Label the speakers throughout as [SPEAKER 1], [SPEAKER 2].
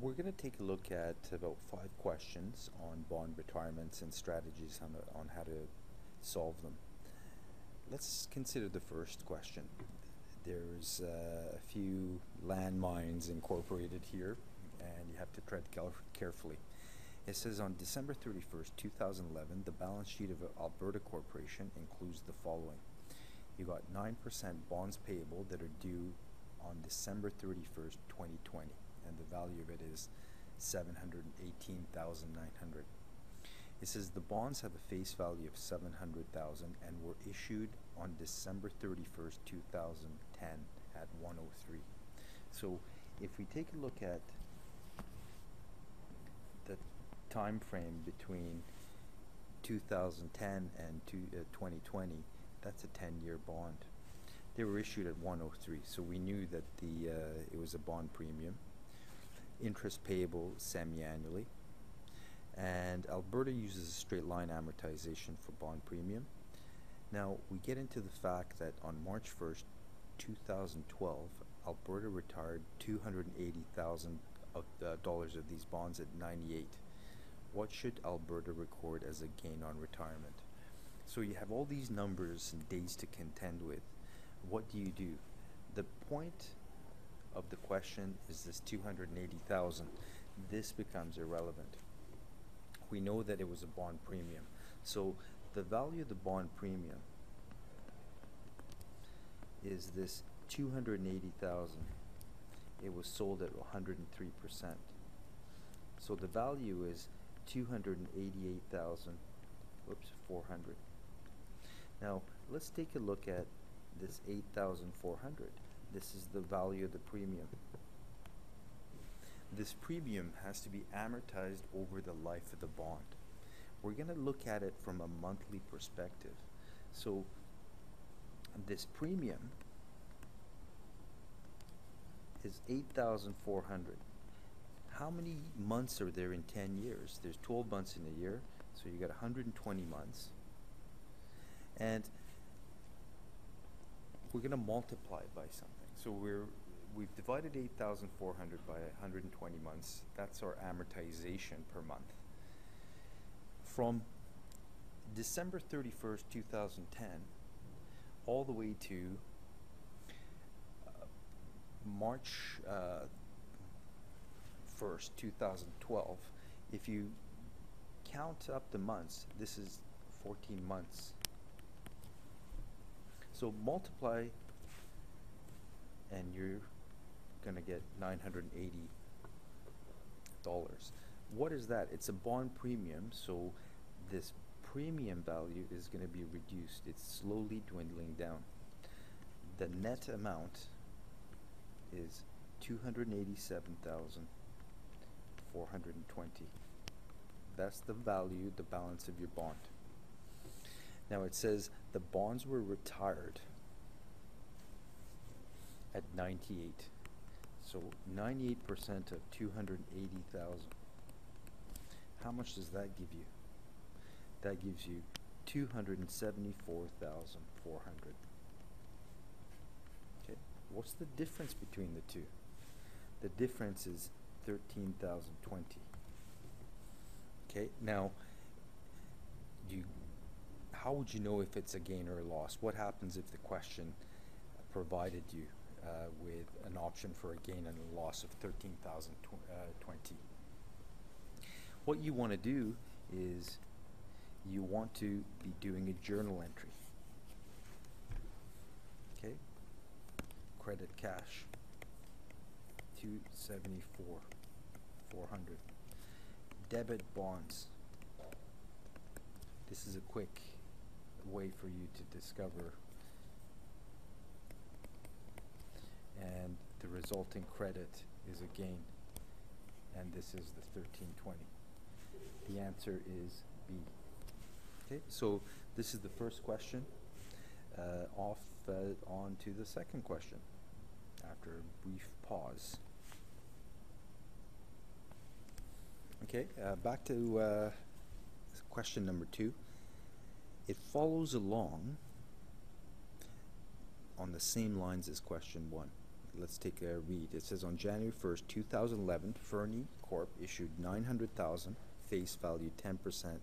[SPEAKER 1] We're going to take a look at about 5 questions on bond retirements and strategies on how to solve them. Let's consider the first question. There's a few landmines incorporated here, and you have to tread carefully. It says on December 31st, 2011, the balance sheet of Alberta Corporation includes the following. You got 9% bonds payable that are due on December 31st, 2020, and the value of it is $718,900. It says the bonds have a face value of $700,000 and were issued on December 31st, 2010 at 103. So if we take a look at the time frame between 2010 and 2020, that's a 10-year bond. They were issued at 103, so we knew that it was a bond premium. Interest payable semi-annually. And Alberta uses a straight line amortization for bond premium. Now we get into the fact that on March 1st, 2012, Alberta retired $280,000 of these bonds at 98. What should Alberta record as a gain on retirement? So you have all these numbers and days to contend with. What do? The point of the question is this 280,000. This becomes irrelevant. We know that it was a bond premium. So the value of the bond premium is this 280,000. It was sold at 103%. So the value is 288,400. Now let's take a look at this 8,400. This is the value of the premium. This premium has to be amortized over the life of the bond. We're going to look at it from a monthly perspective. So this premium is 8,400. How many months are there in 10 years? There's 12 months in a year, so you got 120 months. And we're going to multiply it by something. So we've divided 8,400 by 120 months. That's our amortization per month. From December 31st, 2010, all the way to March 1st, 2012, if you count up the months, this is 14 months. So multiply, and you're going to get $980. What is that? It's a bond premium, so this premium value is going to be reduced. It's slowly dwindling down. The net amount is $287,420. That's the value, the balance of your bond. Now it says the bonds were retired at 98. So 98% of 280,000. How much does that give you? That gives you 274,400. Okay. What's the difference between the two? The difference is 13,020. Okay. Now, how would you know if it's a gain or a loss? What happens if the question provided you with an option for a gain and a loss of 13,020? What you want to do is you want to be doing a journal entry. Okay? Credit cash, 274,400. Debit bonds. This is a quick way for you to discover, and the resulting credit is a gain, and this is the 1320. The answer is B. Okay, so this is the first question. On to the second question after a brief pause. Okay, back to question number 2. It follows along on the same lines as question 1. let's take a read. It says on January 1st, 2011, Fernie Corp issued 900,000 face value 10%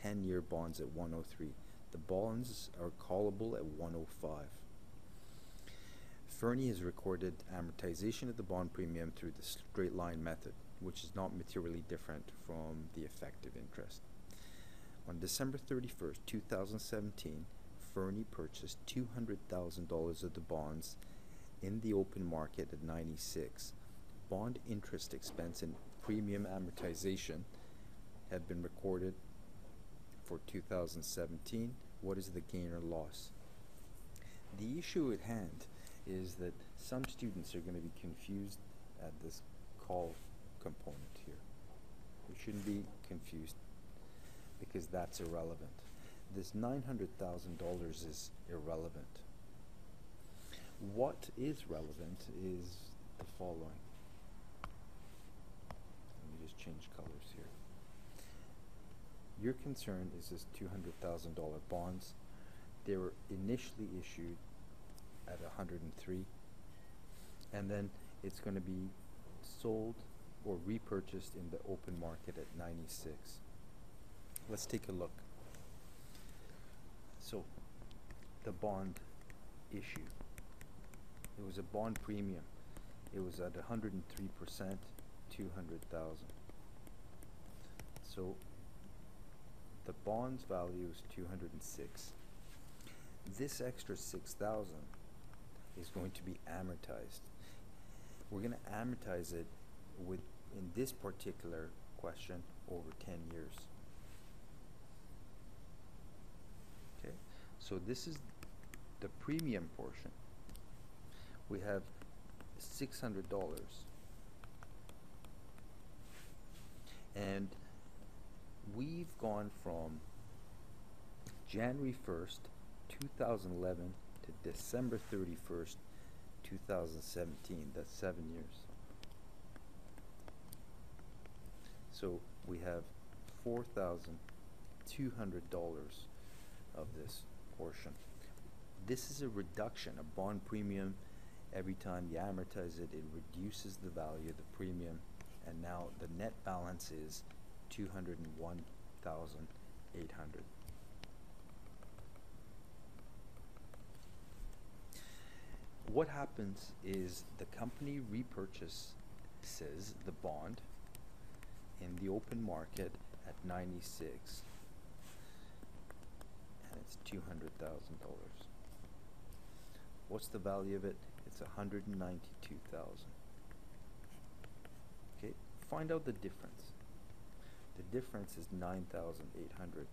[SPEAKER 1] 10-year bonds at 103. The bonds are callable at 105. Fernie has recorded amortization of the bond premium through the straight line method, which is not materially different from the effective interest. On December 31st, 2017, Fernie purchased $200,000 of the bonds in the open market at 96. Bond interest expense and premium amortization have been recorded for 2017. What is the gain or loss? The issue at hand is that some students are going to be confused at this call component here. You shouldn't be confused because that's irrelevant. This $900,000 is irrelevant. What is relevant is the following. Let me just change colors here. Your concern is this $200,000 bonds. They were initially issued at 103, and then it's going to be sold or repurchased in the open market at 96. Let's take a look. So, the bond issue. It was a bond premium. It was at 103%, 200,000. So, the bond's value is 206. This extra 6,000 is going to be amortized. We're going to amortize it with, in this particular question, over 10 years. Okay, so this is the premium portion. We have $600, and we've gone from January 1st, 2011 to December 31st, 2017. That's 7 years. So we have $4,200 of this portion. This is a reduction, a bond premium. Every time you amortize it, it reduces the value of the premium, and now the net balance is $201,800. What happens is the company repurchases the bond in the open market at 96, and it's $200,000. What's the value of it? It's $192,000. Okay, find out the difference. The difference is $9,800.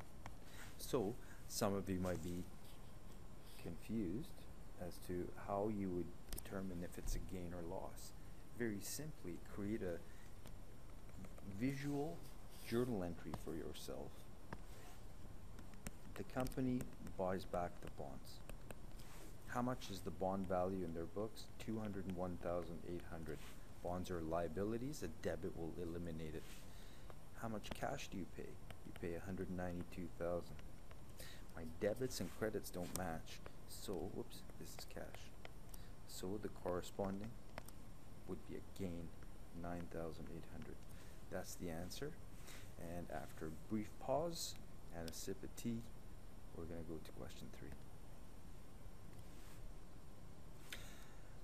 [SPEAKER 1] So some of you might be confused as to how you would determine if it's a gain or loss. Very simply, create a visual journal entry for yourself. The company buys back the bonds. How much is the bond value in their books? $201,800. Bonds are liabilities. A debit will eliminate it. How much cash do you pay? You pay $192,000. My debits and credits don't match. So, whoops, this is cash. So the corresponding would be a gain, $9,800. That's the answer. And after a brief pause and a sip of tea, we're going to go to question 3.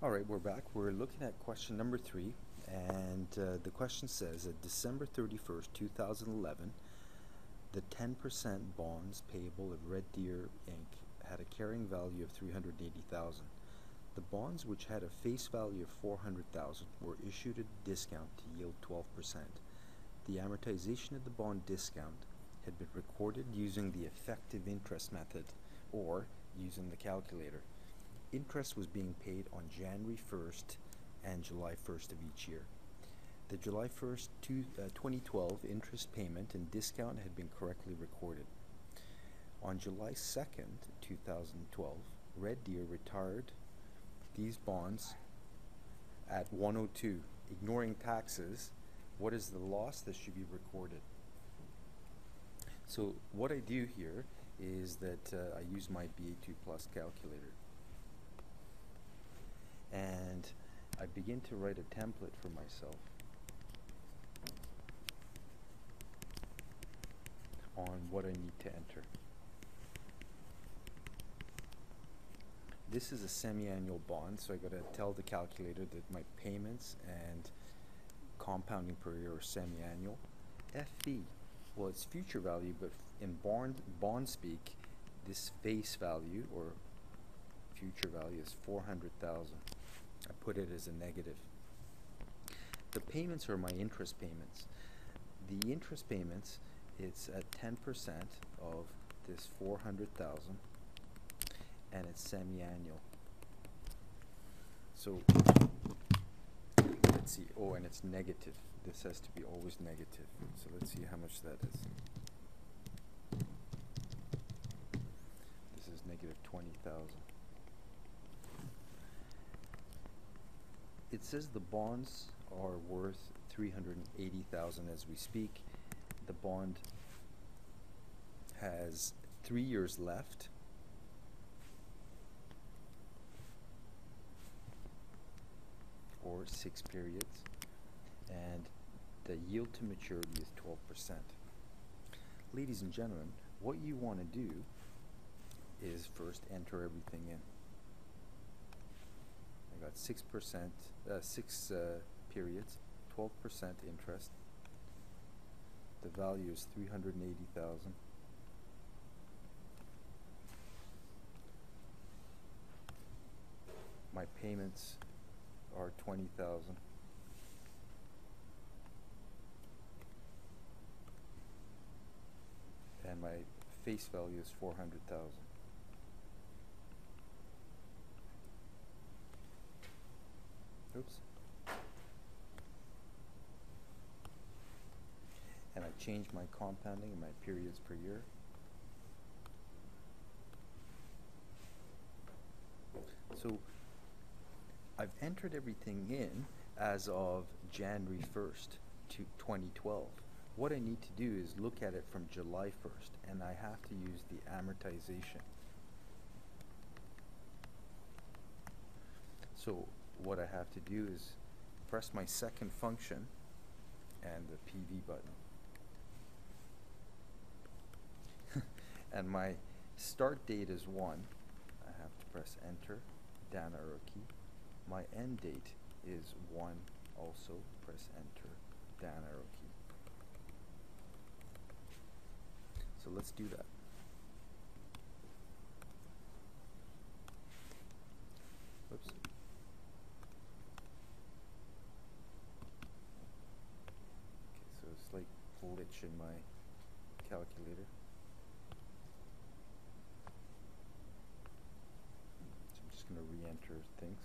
[SPEAKER 1] All right, we're back. We're looking at question number 3, and the question says that December 31st, 2011, the 10% bonds payable of Red Deer Inc. had a carrying value of $380,000. The bonds, which had a face value of $400,000, were issued at a discount to yield 12%. The amortization of the bond discount had been recorded using the effective interest method, or using the calculator. Interest was being paid on January 1st and July 1st of each year. The July 1st, 2012 interest payment and discount had been correctly recorded. On July 2nd, 2012, Red Deer retired these bonds at 102. Ignoring taxes, what is the loss that should be recorded? So what I do here is that I use my BA2 Plus calculator. And I begin to write a template for myself on what I need to enter. This is a semi-annual bond, so I gotta tell the calculator that my payments and compounding per year are semi-annual. FV, well, it's future value, but in bond speak, this face value or future value is 400,000. I put it as a negative. The payments are my interest payments. The interest payments, it's at 10% of this 400,000, and it's semi-annual. So let's see. Oh, and it's negative. This has to be always negative. So let's see how much that is. This is negative 20,000. It says the bonds are worth 380,000 as we speak. The bond has 3 years left. Or 6 periods, and the yield to maturity is 12%. Ladies and gentlemen, what you want to do is first enter everything in. I got 6%, 6 periods, 12% interest. The value is 380,000. My payments are 20,000. And my face value is 400,000. Oops. And I change my compounding and my periods per year. So I've entered everything in as of January 1st to 2012. What I need to do is look at it from July 1st, and I have to use the amortization. So what I have to do is press my second function and the PV button. And my start date is 1. I have to press enter, down arrow key. My end date is 1, also press enter, down arrow key. So let's do that. Whoops. Okay, so it's like glitch in my calculator. So I'm just going to re-enter things.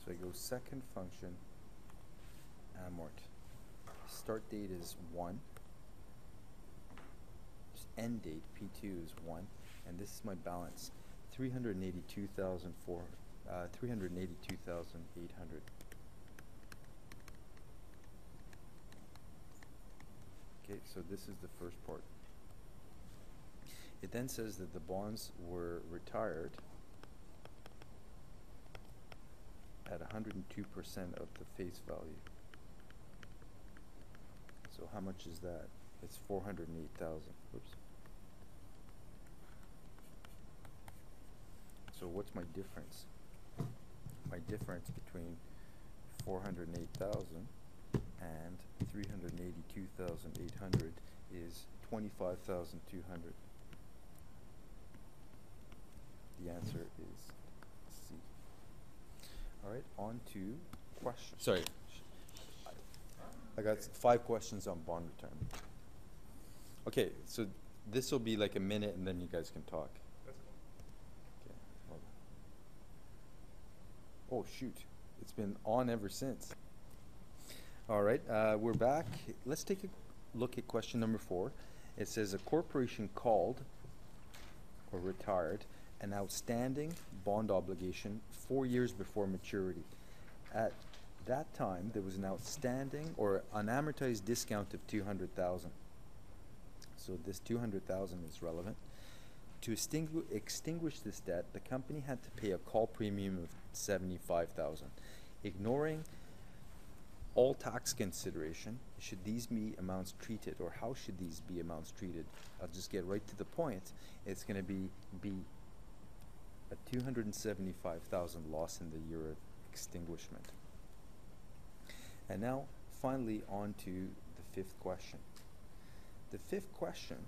[SPEAKER 1] So I go second function, amort. Start date is 1. End date, P2 is 1. And this is my balance, 382,800. Okay, so this is the first part. It then says that the bonds were retired at 102% of the face value. So how much is that? It's 408,000. Oops. So what's my difference? My difference between 408,000 and 382,800 is 25,200. The answer is C. All right, on to questions. Sorry, I got 5 questions on bond return. Okay, so this will be like a minute, and then you guys can talk.
[SPEAKER 2] That's cool.
[SPEAKER 1] Okay, hold on. Oh shoot, it's been on ever since. All right, we're back. Let's take a look at question number 4. It says a corporation called or retired an outstanding bond obligation 4 years before maturity. At that time, there was an outstanding or unamortized discount of 200,000. So this 200,000 is relevant. To extinguish this debt, the company had to pay a call premium of $75,000. Ignoring all tax consideration, should these be amounts treated, or how should these be amounts treated? I'll just get right to the point. It's going to be a $275,000 loss in the year of extinguishment. And now, finally, on to the fifth question. The fifth question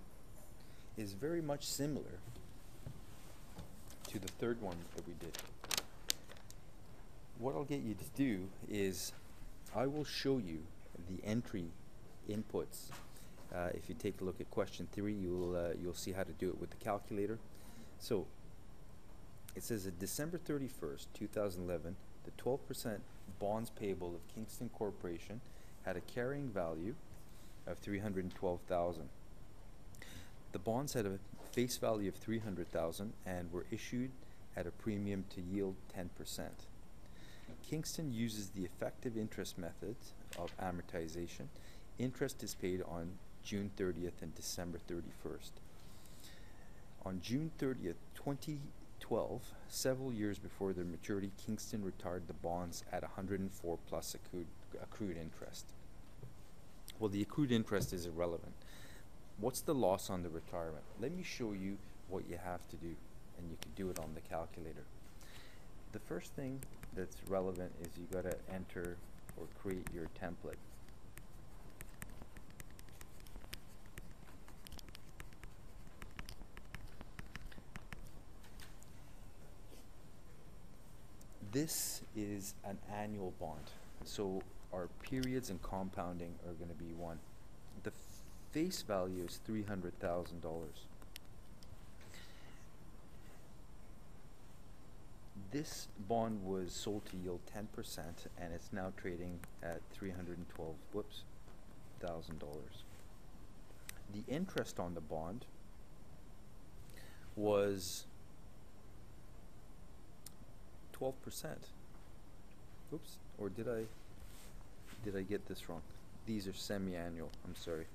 [SPEAKER 1] is very much similar to the third one that we did. What I'll get you to do is I will show you the entry inputs. If you take a look at question 3, you'll see how to do it with the calculator. So it says that December 31st, 2011, the 12% bonds payable of Kingston Corporation had a carrying value of $312,000. The bonds had a face value of $300,000 and were issued at a premium to yield 10%. Kingston uses the effective interest method of amortization. Interest is paid on June 30th and December 31st. On June 30th, 2012, several years before their maturity, Kingston retired the bonds at 104 plus accrued interest. Well, the accrued interest is irrelevant. What's the loss on the retirement? Let me show you what you have to do, and you can do it on the calculator. The first thing that's relevant is you got to enter or create your template. This is an annual bond, so our periods and compounding are going to be 1. The face value is $300,000. This bond was sold to yield 10%, and it's now trading at $312,000. The interest on the bond was 12%. Oops, or did I get this wrong? These are semi-annual, I'm sorry.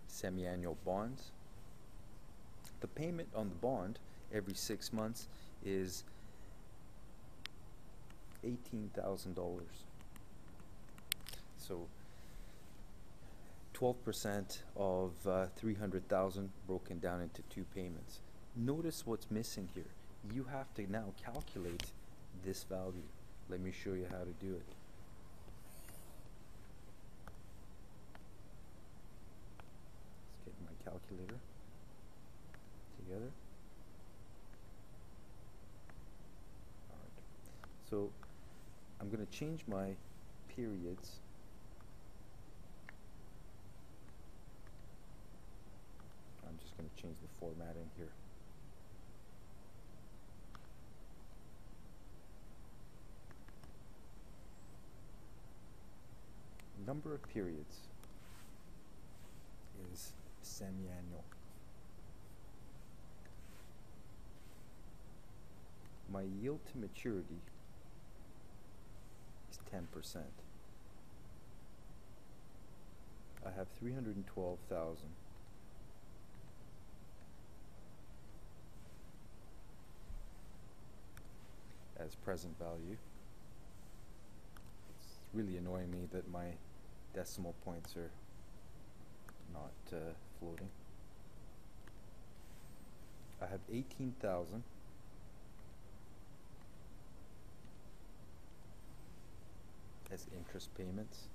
[SPEAKER 1] Semi-annual bonds. The payment on the bond every 6 months is $18,000. So 12% of 300,000 broken down into 2 payments. Notice what's missing here. You have to now calculate this value. Let me show you how to do it. Let's get my calculator together. Alright. So I'm going to change my periods. I'm just going to change the formatting here. Number of periods is semi-annual. My yield to maturity is 10%. I have 312,000. As present value. It's really annoying me that my decimal points are not floating. I have 18,000 as interest payments,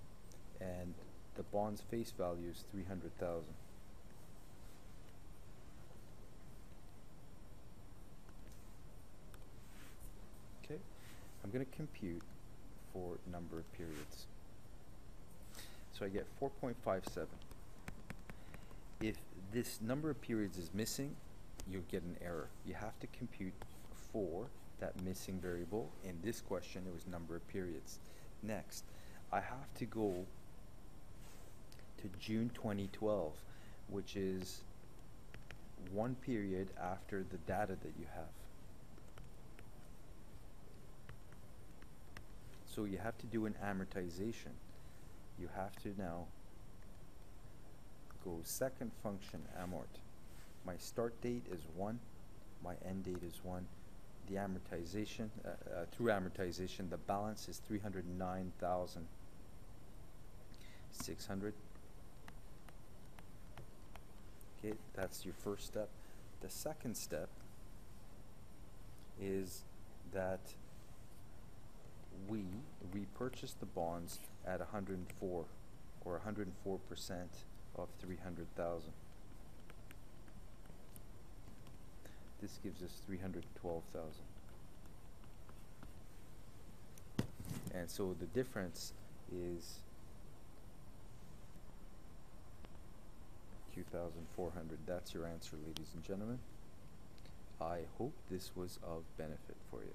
[SPEAKER 1] and the bond's face value is 300,000. Okay, I'm going to compute for number of periods. So I get 4.57. If this number of periods is missing, you'll get an error. You have to compute for that missing variable. In this question, it was number of periods. Next, I have to go to June 2012, which is 1 period after the data that you have. So you have to do an amortization. You have to now go second function amort. My start date is 1, my end date is 1. The amortization, through amortization, the balance is 309,600. Okay, that's your first step. The second step is that we repurchase the bonds at 104 or 104% of 300,000. This gives us 312,000. And so the difference is 2,400. That's your answer, ladies and gentlemen. I hope this was of benefit for you.